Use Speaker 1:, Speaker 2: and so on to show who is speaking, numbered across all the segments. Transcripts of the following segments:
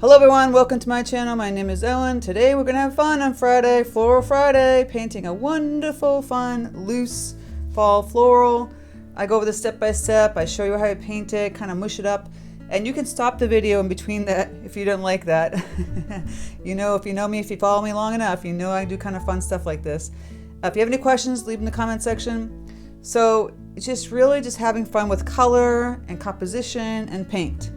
Speaker 1: Hello everyone, welcome to my channel. My name is Ellen. Today we're gonna have fun on Friday, Floral Friday, painting a wonderful, fun, loose fall floral. I go over this step by step. I show you how to paint it, kind of mush it up, and you can stop the video in between that if you don't like that. You know, if you know me, if you follow me long enough, you know I do kind of fun stuff like this. If you have any questions, leave them in the comment section. So it's just really just having fun with color and composition and paint.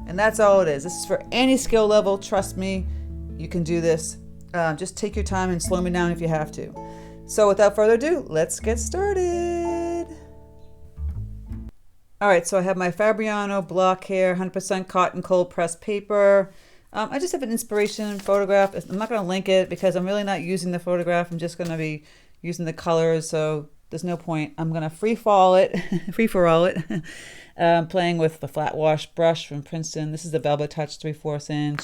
Speaker 1: And that's all it is. This is for any skill level. Trust me, you can do this. Just take your time and slow me down if you have to. So without further ado, let's get started. All right, so I have my Fabriano block here, 100% cotton cold pressed paper. I just have an inspiration photograph. I'm not going to link it because I'm really not using the photograph. I'm just going to be using the colors, so there's no point. I'm going to free for all it. Playing with the flat wash brush from Princeton. This is the Velvet Touch 3/4 inch,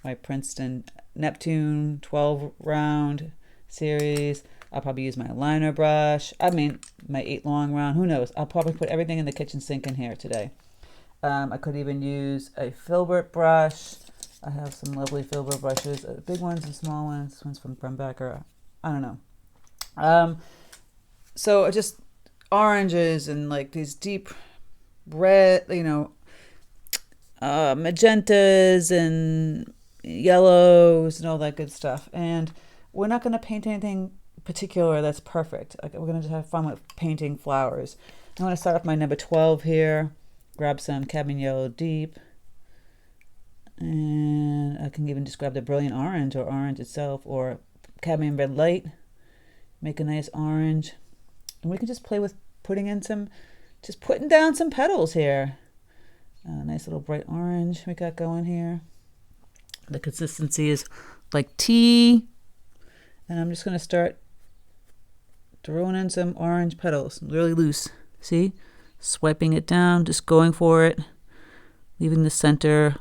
Speaker 1: my Princeton Neptune 12 round series. I'll probably use my liner brush. I mean, my 8 long round. Who knows? I'll probably put everything in the kitchen sink in here today. I could even use a filbert brush. I have some lovely filbert brushes, big ones and small ones. This one's from Brembacher. I don't know. So just oranges and like these deep red, magentas and yellows and all that good stuff. And we're not going to paint anything particular that's perfect. Like, we're going to just have fun with painting flowers. I'm going to start off my number 12 here. Grab some cadmium yellow deep. And I can even just grab the brilliant orange or orange itself or cadmium red light. Make a nice orange. And we can just play with putting down some petals here. Nice little bright orange we got going here. The consistency is like tea. And I'm just going to start throwing in some orange petals, really loose. See? Swiping it down, just going for it. Leaving the center,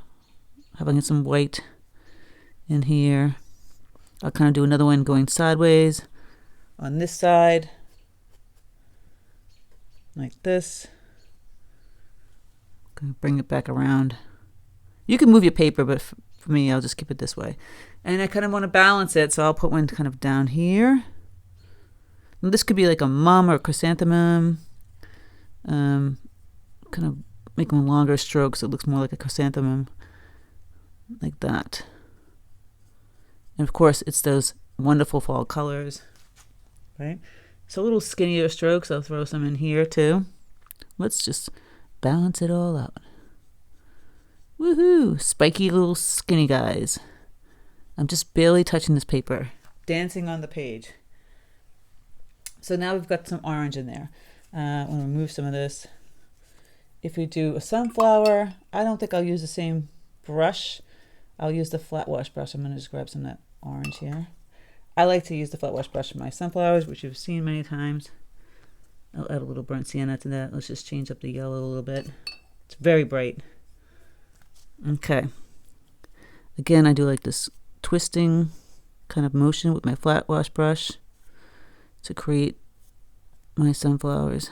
Speaker 1: having some white in here. I'll kind of do another one going sideways on this side. Like this. Gonna bring it back around. You can move your paper, but for me, I'll just keep it this way. And I kind of want to balance it, so I'll put one kind of down here. And this could be like a mum or a chrysanthemum. Kind of make them longer strokes so it looks more like a chrysanthemum. Like that. And of course, it's those wonderful fall colors. Right? So a little skinnier strokes, I'll throw some in here too. Let's just balance it all out. Woohoo! Spiky little skinny guys. I'm just barely touching this paper. Dancing on the page. So now we've got some orange in there. I'm going to remove some of this. If we do a sunflower, I don't think I'll use the same brush. I'll use the flat wash brush. I'm going to just grab some of that orange here. I like to use the flat wash brush for my sunflowers, which you've seen many times. I'll add a little burnt sienna to that. Let's just change up the yellow a little bit. It's very bright. Okay. Again, I do like this twisting kind of motion with my flat wash brush to create my sunflowers.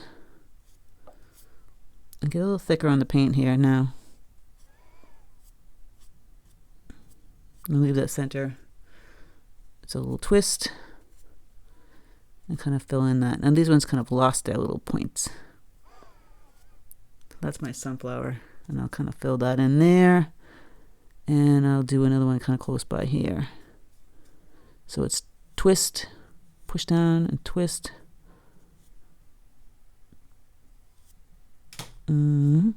Speaker 1: And get a little thicker on the paint here now. And leave that center. It's a little twist and kind of fill in that. And these ones kind of lost their little points. That's my sunflower. And I'll kind of fill that in there. And I'll do another one kind of close by here. So it's twist, push down and twist. I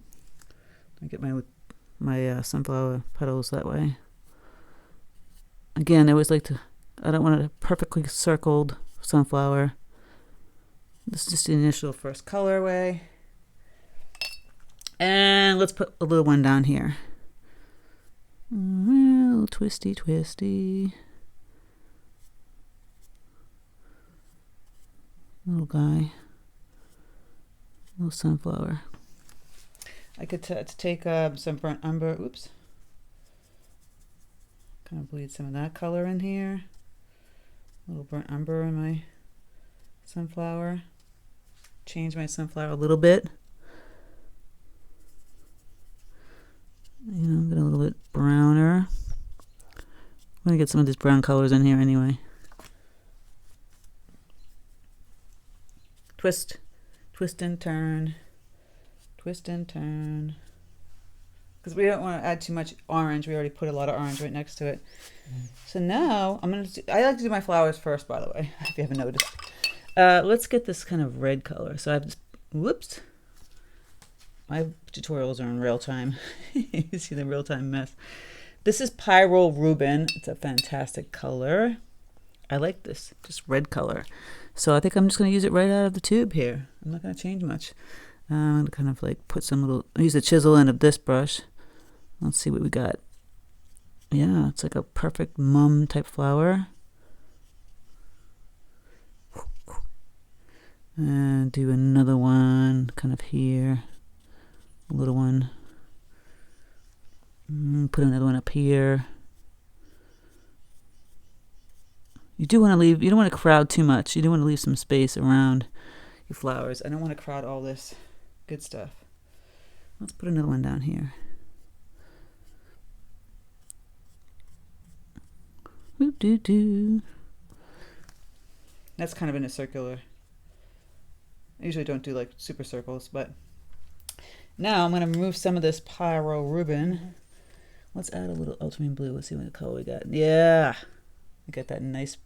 Speaker 1: get my sunflower petals that way. Again, I always like to, I don't want a perfectly circled sunflower. This is just the initial first colorway. And let's put a little one down here. A little twisty, twisty. Little guy. Little sunflower. I could take some burnt umber. Oops. Kind of bleed some of that color in here. A little burnt umber in my sunflower. Change my sunflower a little bit. Get a little bit browner. I'm going to get some of these brown colors in here anyway. Twist, twist and turn, twist and turn. Because we don't want to add too much orange. We already put a lot of orange right next to it. So now I'm going to, I like to do my flowers first, by the way, if you haven't noticed. Let's get this kind of red color. So I have this, whoops. My tutorials are in real time. You see the real time mess. This is Pyro Rubin. It's a fantastic color. I like this, just red color. So I think I'm just going to use it right out of the tube here. I'm not going to change much. I'm going to kind of like put some little, use the chisel end of this brush. Let's see what we got. Yeah, it's like a perfect mum type flower. And do another one kind of here. A little one. Put another one up here. You do want to leave, you don't want to crowd too much. You do want to leave some space around your flowers. I don't want to crowd all this good stuff. Let's put another one down here. Doo-doo-doo. That's kind of in a circular. I usually don't do like super circles, but now I'm going to remove some of this Pyro Rubin. Let's add a little ultramarine blue. Let's see what color we got. Yeah, we got that nice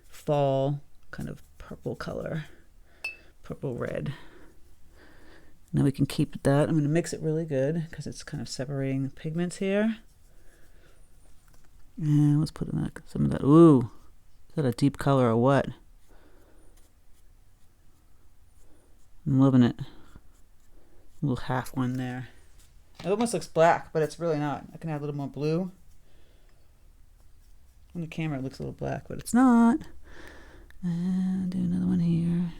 Speaker 1: fall kind of purple color, purple red. Now we can keep that. I'm going to mix it really good because it's kind of separating the pigments here. And let's put in some of that. Ooh, is that a deep color or what? I'm loving it. A little half one there. It almost looks black, but it's really not. I can add a little more blue. On the camera it looks a little black, but it's not. And do another one here.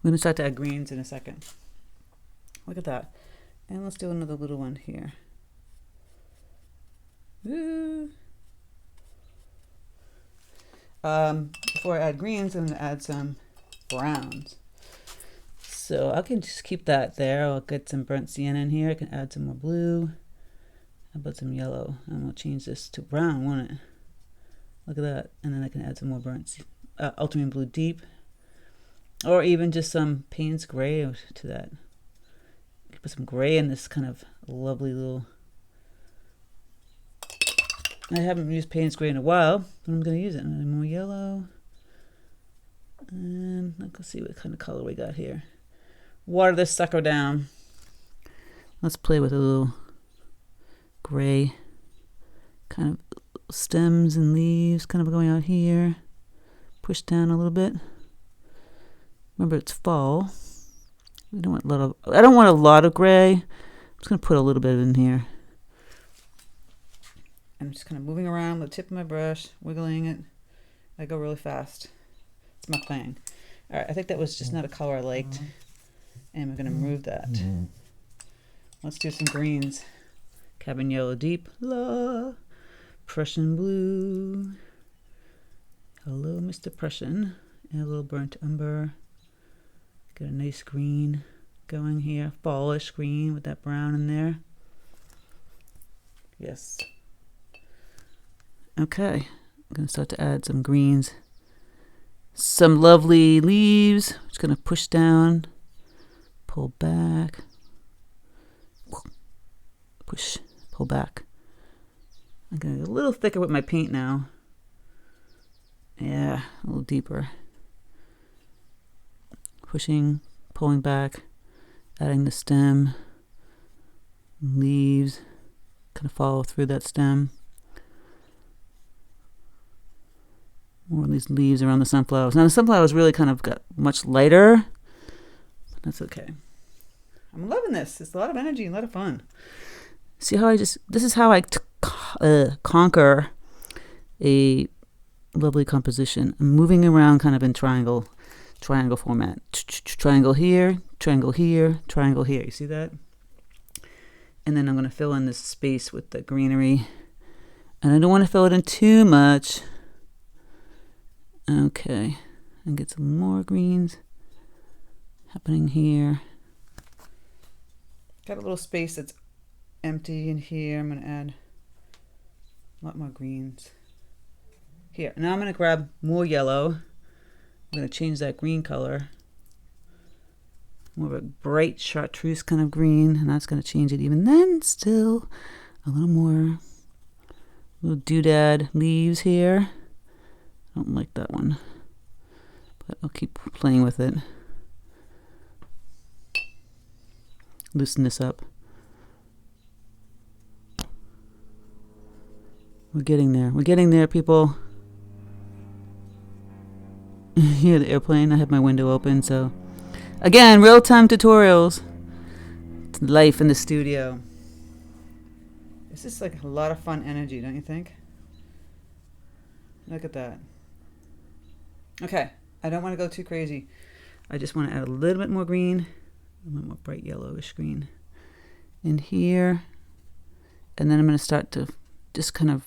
Speaker 1: We're going to start to add greens in a second. Look at that. And let's do another little one here. Woo. Before I add greens, I'm going to add some browns. So I can just keep that there. I'll get some burnt sienna in here. I can add some more blue. How about some yellow? And we'll change this to brown, won't it? Look at that. And then I can add some more burnt ultramarine blue deep. Or even just some Payne's gray to that. Put some gray in this kind of lovely little... I haven't used Payne's gray in a while, but I'm going to use it. And more yellow. And let's see what kind of color we got here. Water this sucker down. Let's play with a little gray kind of stems and leaves kind of going out here. Push down a little bit. Remember, it's fall. We don't want a lot of, I don't want a lot of gray. I'm just going to put a little bit in here. I'm just kind of moving around with the tip of my brush, wiggling it. I go really fast. It's my thing. All right, I think that was just not a color I liked. And we're going to remove that. Let's do some greens. Cabin yellow deep. La. Prussian blue. Hello, Mr. Prussian. And a little burnt umber. Got a nice green going here. Fallish green with that brown in there. Yes. Okay. I'm going to start to add some greens. Some lovely leaves. Just going to push down. Pull back. Push. Pull back. I'm going to get a little thicker with my paint now. Yeah, a little deeper. Pushing, pulling back, adding the stem, leaves, kind of follow through that stem. More of these leaves around the sunflowers. Now the sunflowers really kind of got much lighter, but that's okay. I'm loving this. It's a lot of energy and a lot of fun. See how this is how I conquer a lovely composition. I'm moving around kind of in triangle format. Triangle here, triangle here, triangle here. You see that? And then I'm going to fill in this space with the greenery. And I don't want to fill it in too much. Okay. And get some more greens happening here. Got a little space that's empty in here. I'm going to add a lot more greens. Here, now I'm going to grab more yellow. I'm going to change that green color. More of a bright chartreuse kind of green, and that's going to change it even then. Still a little more. Little doodad leaves here. I don't like that one, but I'll keep playing with it. Loosen this up. We're getting there. We're getting there, people. Hear the airplane. I have my window open, so again, real-time tutorials. It's life in the studio. This is like a lot of fun energy, don't you think? Look at that. Okay, I don't want to go too crazy. I just want to add a little bit more green, a little more bright yellowish green in here. And then I'm going to start to just kind of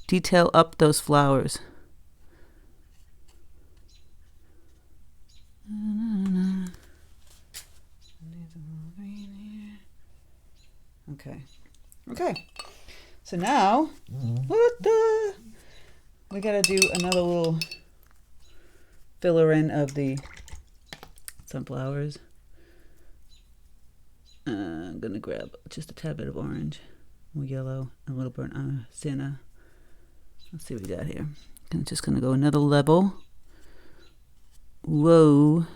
Speaker 1: detail up those flowers. Okay. Okay. So now, we gotta do another little filler in of the sunflowers. I'm gonna grab just a tad bit of orange, more yellow, and a little burnt sienna. Let's see what we got here. I'm just gonna go another level. Whoa.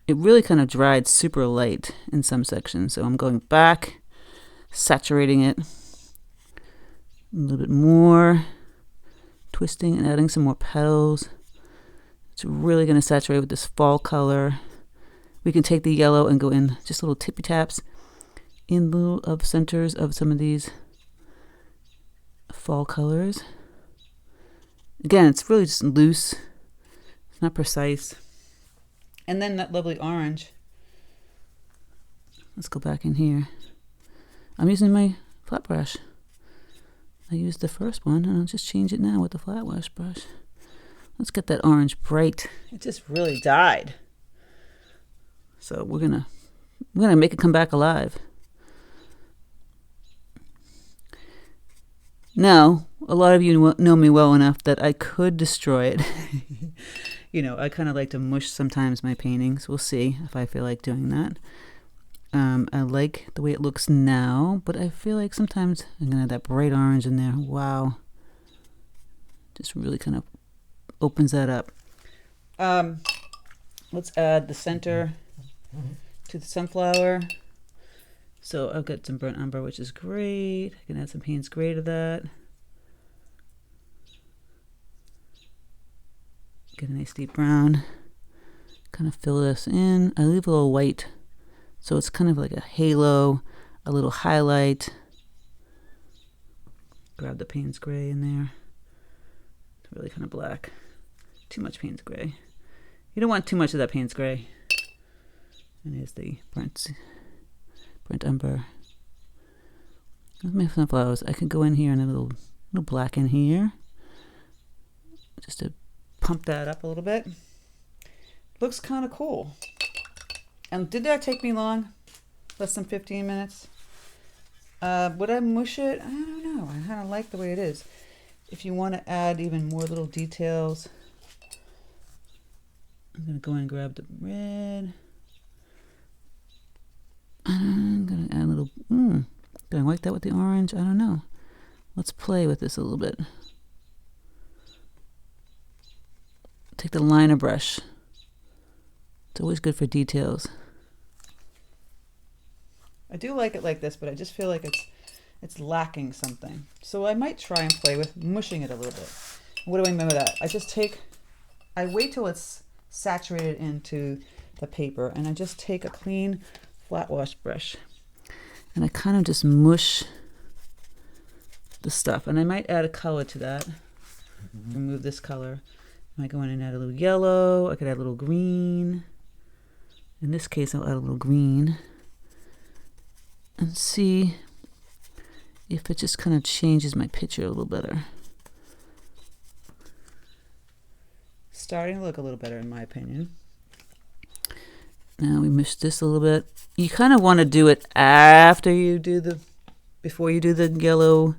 Speaker 1: It really kind of dried super light in some sections, so I'm going back, saturating it a little bit more, twisting and adding some more petals. It's really going to saturate with this fall color. We can take the yellow and go in just little tippy taps in lieu of centers of some of these fall colors. Again, it's really just loose. It's not precise. And then that lovely orange. Let's go back in here. I'm using my flat brush. I used the first one, and I'll just change it now with the flat brush. Let's get that orange bright. It just really died. So we're gonna make it come back alive. Now, a lot of you know me well enough that I could destroy it. You know, I kind of like to mush sometimes my paintings. We'll see if I feel like doing that. I like the way it looks now, but I feel like sometimes I'm going to add that bright orange in there. Wow. Just really kind of opens that up. Let's add the center to the sunflower. So I've got some burnt umber, which is great. I can add some Payne's Gray to that. Get a nice deep brown. Kind of fill this in. I leave a little white, so it's kind of like a halo, a little highlight. Grab the Payne's Gray in there. It's really kind of black. Too much Payne's Gray. You don't want too much of that Payne's Gray. And here's the burnt umber. With my sunflowers, I can go in here and a little black in here, just to pump that up a little bit. Looks kind of cool. And did that take me long? Less than 15 minutes? Would I mush it? I don't know. I kind of like the way it is. If you want to add even more little details, I'm going to go in and grab the red. I'm going to add a little, do I like that with the orange? I don't know. Let's play with this a little bit. Take the liner brush. It's always good for details. I do like it like this, but I just feel like it's lacking something. So I might try and play with mushing it a little bit. What do I mean by that? I wait till it's saturated into the paper, and I just take a clean flat wash brush, and I kind of just mush the stuff. And I might add a color to that. Remove this color. I might go in and add a little yellow. I could add a little green. In this case, I'll add a little green. And see if it just kind of changes my picture a little better. Starting to look a little better in my opinion. Now we mush this a little bit. You kind of want to do it after you do before you do the yellow,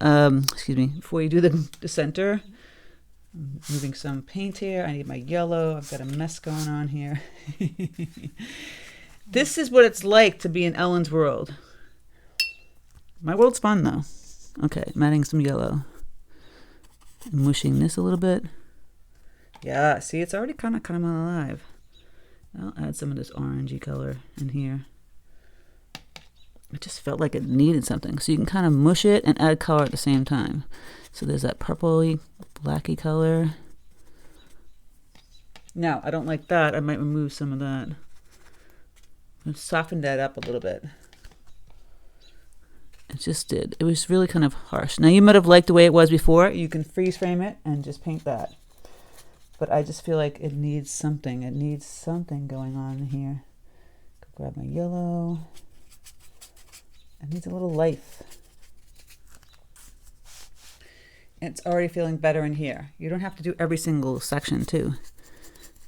Speaker 1: before you do the center. I'm moving some paint here. I need my yellow. I've got a mess going on here. This is what it's like to be in Ellen's world. My world's fun though. Okay, I'm adding some yellow. I'm mushing this a little bit. Yeah, see, it's already kind of coming alive. I'll add some of this orangey color in here. It just felt like it needed something. So you can kind of mush it and add color at the same time. So there's that purpley, blacky color. Now, I don't like that. I might remove some of that. I've softened that up a little bit. It just did. It was really kind of harsh. Now, you might have liked the way it was before. You can freeze frame it and just paint that. But I just feel like it needs something. It needs something going on here. Grab my yellow. It needs a little life. It's already feeling better in here. You don't have to do every single section too.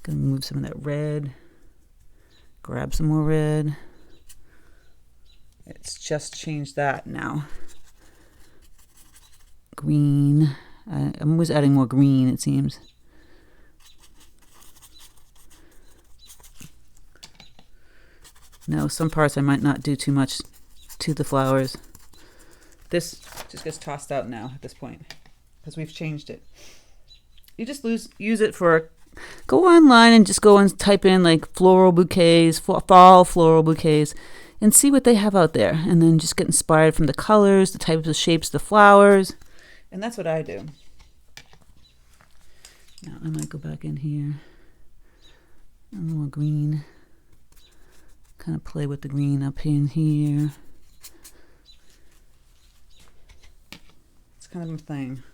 Speaker 1: Gonna move some of that red. Grab some more red. It's just changed that now. Green. I'm always adding more green, it seems. No, some parts I might not do too much to the flowers. This just gets tossed out now at this point because we've changed it. You just use it for, go online and just go and type in like floral bouquets, fall floral bouquets, and see what they have out there. And then just get inspired from the colors, the types of shapes, the flowers. And that's what I do. Now I might go back in here. A little more green. Kind of play with the green up in here. It's kind of a thing.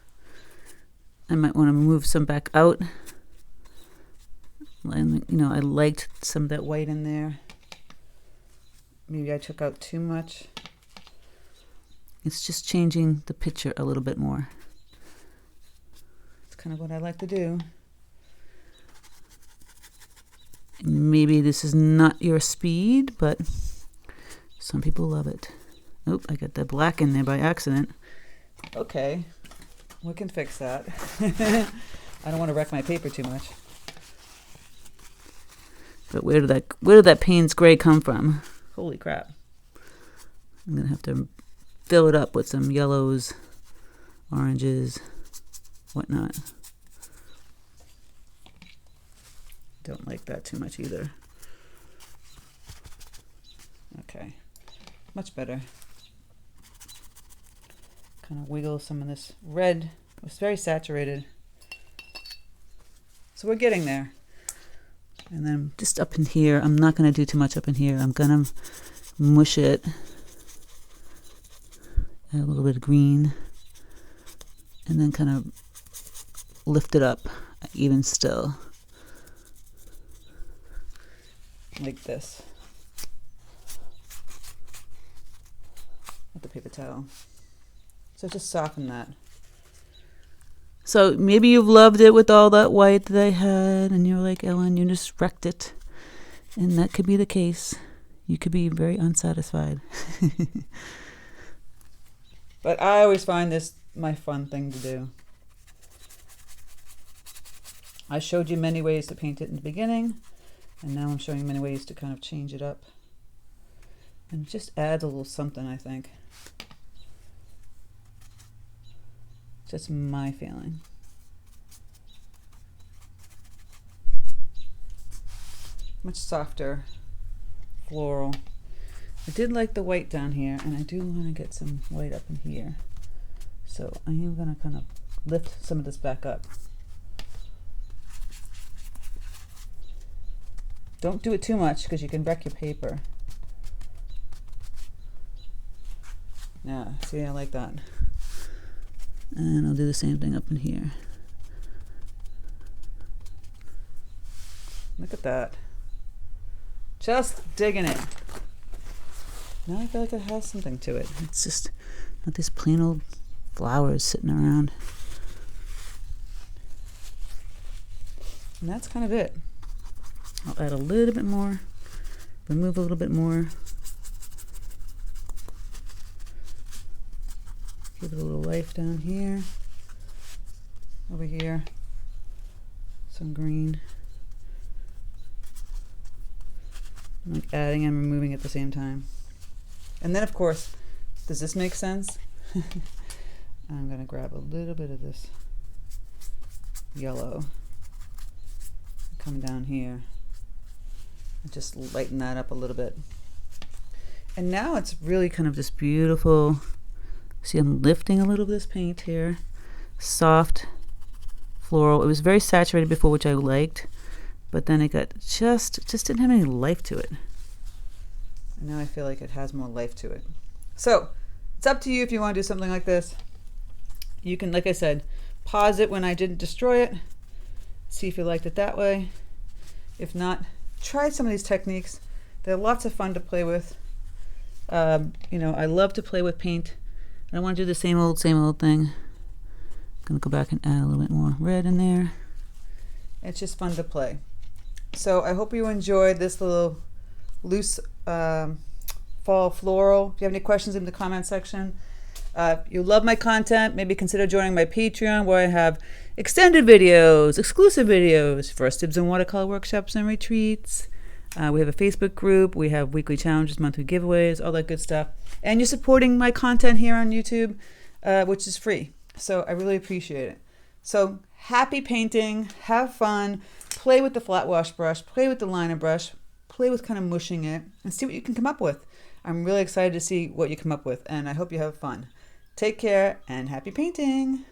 Speaker 1: I might want to move some back out. You know, I liked some of that white in there. Maybe I took out too much. It's just changing the picture a little bit more. It's kind of what I like to do. Maybe this is not your speed, but some people love it. Oh, I got that black in there by accident. Okay, we can fix that. I don't want to wreck my paper too much. But where did that Payne's gray come from? Holy crap. I'm gonna have to fill it up with some yellows, oranges, whatnot. Don't like that too much either. Okay, much better. Kind of wiggle some of this red. It's very saturated. So we're getting there. And then just up in here, I'm not going to do too much up in here. I'm going to mush it. Add a little bit of green. And then kind of lift it up even still. Like this. With the paper towel. So just soften that. So maybe you've loved it with all that white that I had, and you're like, Ellen, you just wrecked it. And that could be the case. You could be very unsatisfied. But I always find this my fun thing to do. I showed you many ways to paint it in the beginning, and now I'm showing you many ways to kind of change it up. And just add a little something, I think. Just my feeling. Much softer floral. I did like the white down here, and I do want to get some white up in here. So I am going to kind of lift some of this back up. Don't do it too much because you can wreck your paper. Yeah, see, I like that. And I'll do the same thing up in here. Look at that. Just digging it. Now I feel like it has something to it. It's just not these plain old flowers sitting around. And that's kind of it. I'll add a little bit more, remove a little bit more. Give it a little life down here. Over here, some green. I'm like adding and removing at the same time. And then of course, does this make sense? I'm gonna grab a little bit of this yellow, come down here, and just lighten that up a little bit. And now it's really kind of this beautiful, see I'm lifting a little of this paint here, soft floral. It was very saturated before, which I liked, but then it got just didn't have any life to it. And now I feel like it has more life to it. So it's up to you if you want to do something like this. You can, like I said, pause it when I didn't destroy it, see if you liked it that way. If not, try some of these techniques. They're lots of fun to play with. You know, I love to play with paint. I don't want to do the same old thing. I'm gonna go back and add a little bit more red in there. It's just fun to play. So I hope you enjoyed this little loose fall floral. If you have any questions in the comment section, if you love my content, maybe consider joining my Patreon, where I have extended videos, exclusive videos, first dibs on watercolor workshops and retreats. We have a Facebook group. We have weekly challenges, monthly giveaways, all that good stuff. And you're supporting my content here on YouTube, which is free. So I really appreciate it. So happy painting, have fun, play with the flat wash brush, play with the liner brush, play with kind of mushing it, and see what you can come up with. I'm really excited to see what you come up with, and I hope you have fun. Take care and happy painting.